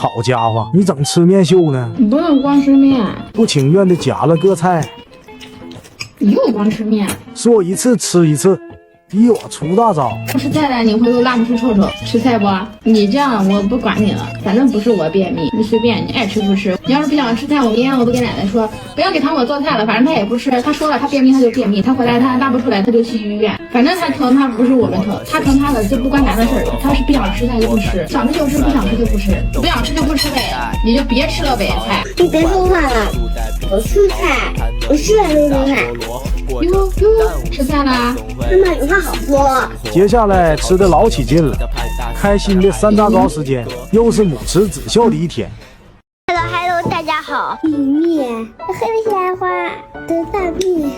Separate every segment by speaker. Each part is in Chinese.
Speaker 1: 好家伙，你整吃面秀呢？
Speaker 2: 你不能光吃面，
Speaker 1: 不情愿的夹了个菜，
Speaker 2: 你又光吃面。
Speaker 1: 说一次吃一次，逼我出大招。
Speaker 2: 不吃菜了，你回头拉不出臭臭。吃菜不？你这样我不管你了，反正不是我便秘，你随便，你爱吃不吃。你要是不想吃菜，我明天我都给奶奶说，不要给糖果做菜了，反正他也不吃。他说了，他便秘他就便秘，他回来他拉不出来他就去医院。反正他疼，他不是我们疼，他疼他的，这不关咱的事儿。他要是不想吃菜就不吃，想吃就吃，不想吃就不吃，不想吃就不吃呗，你就别吃了呗菜。
Speaker 3: 你别说话了，我吃菜，我吃菜就吃菜。
Speaker 2: 哟，吃菜啦？
Speaker 3: 妈妈有话好说。
Speaker 1: 接下来吃的老起劲了，开心的3大招时间，又是母慈子孝的一天。
Speaker 3: Hello， 大家好。米面，黑的鲜花的大面。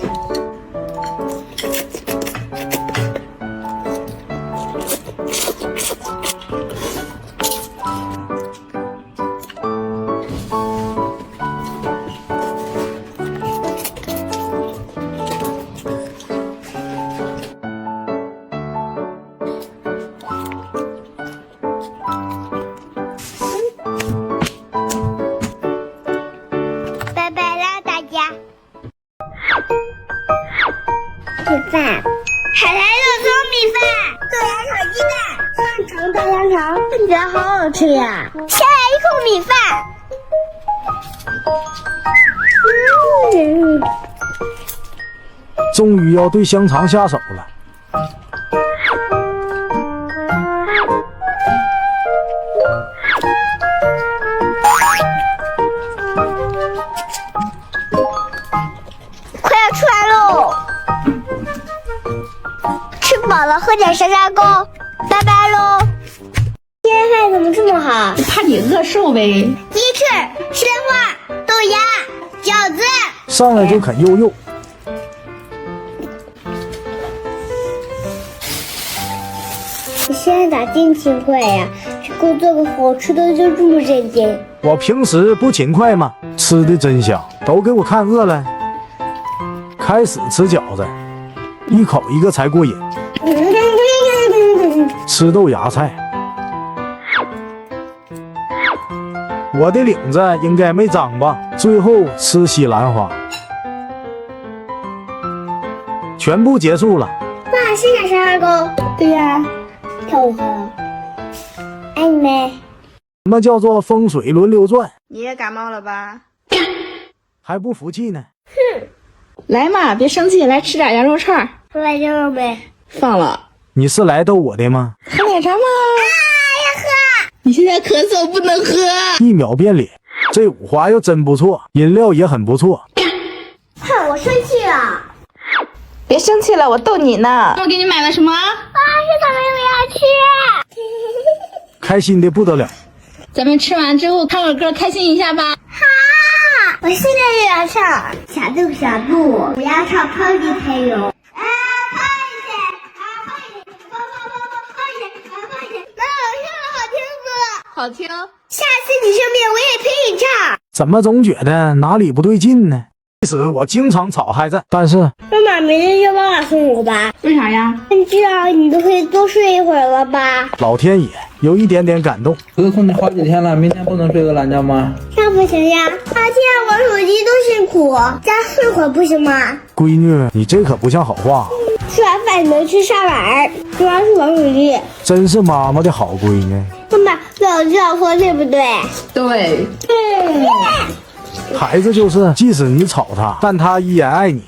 Speaker 3: 拜拜啦，大家。米饭，海苔肉松米饭，豆芽炒鸡蛋，香肠大香肠，看起来好好吃呀！先来一口米饭。
Speaker 1: 终于要对香肠下手了。
Speaker 3: 快要出来喽！吃饱了喝点沙沙糕，拜拜喽！今天饭怎么这么好？
Speaker 2: 怕你饿瘦呗。
Speaker 3: 鸡翅、鲜花、豆芽、饺子。
Speaker 1: 上来就啃肉肉。
Speaker 3: 你现在咋真勤快呀？给我做个好吃的就这么认真。
Speaker 1: 我平时不勤快吗？吃的真香，都给我看饿了。开始吃饺子，一口一个才过瘾。吃豆芽菜，我的领子应该没脏吧？最后吃西兰花，全部结束了。
Speaker 3: 哇，是点沙沙糕。
Speaker 2: 对呀，
Speaker 3: 跳舞好了，爱你们。
Speaker 1: 什么叫做风水轮流转？
Speaker 2: 你也感冒了吧？
Speaker 1: 还不服气呢？
Speaker 2: 来嘛，别生气，来吃点羊肉串。
Speaker 3: 放奶茶没？
Speaker 2: 放了。
Speaker 1: 你是来逗我的吗？
Speaker 2: 喝奶茶吗？
Speaker 3: 要喝。
Speaker 2: 你现在咳嗽不能喝。
Speaker 1: 一秒变脸，这五花又真不错，饮料也很不错。
Speaker 3: 哼，我生气了。
Speaker 2: 别生气了，我逗你呢。我给你买了什么？
Speaker 3: 啊，是草莓，我要吃。
Speaker 1: 开心的不得了。
Speaker 2: 咱们吃完之后唱个歌，开心一下吧。
Speaker 3: 好，我现在就要唱。小度小度，我要唱泡的朋友。泡一点，泡一点，泡一点，泡一点。妈，我唱的好听不？
Speaker 2: 好听。
Speaker 3: 下次你生病我也陪你唱。
Speaker 1: 怎么总觉得哪里不对劲呢？其实我经常吵孩子，但是
Speaker 3: 妈妈，明天就帮我送我吧。
Speaker 2: 为啥呀？
Speaker 3: 这样你都可以多睡一会儿了吧？
Speaker 1: 老天爷有一点点感动。
Speaker 4: 哥送你好几天了，明天不能睡个懒觉吗？
Speaker 3: 那不行呀，现在玩手机多辛苦，再睡会儿不行吗？
Speaker 1: 闺女，你这可不像好话。
Speaker 3: 吃完饭你能去上网，主要是玩手机。
Speaker 1: 真是妈妈的好闺女。
Speaker 3: 妈妈，老师要说对不对？
Speaker 2: 对。
Speaker 1: 孩子就是，即使你吵他，但他依然爱你。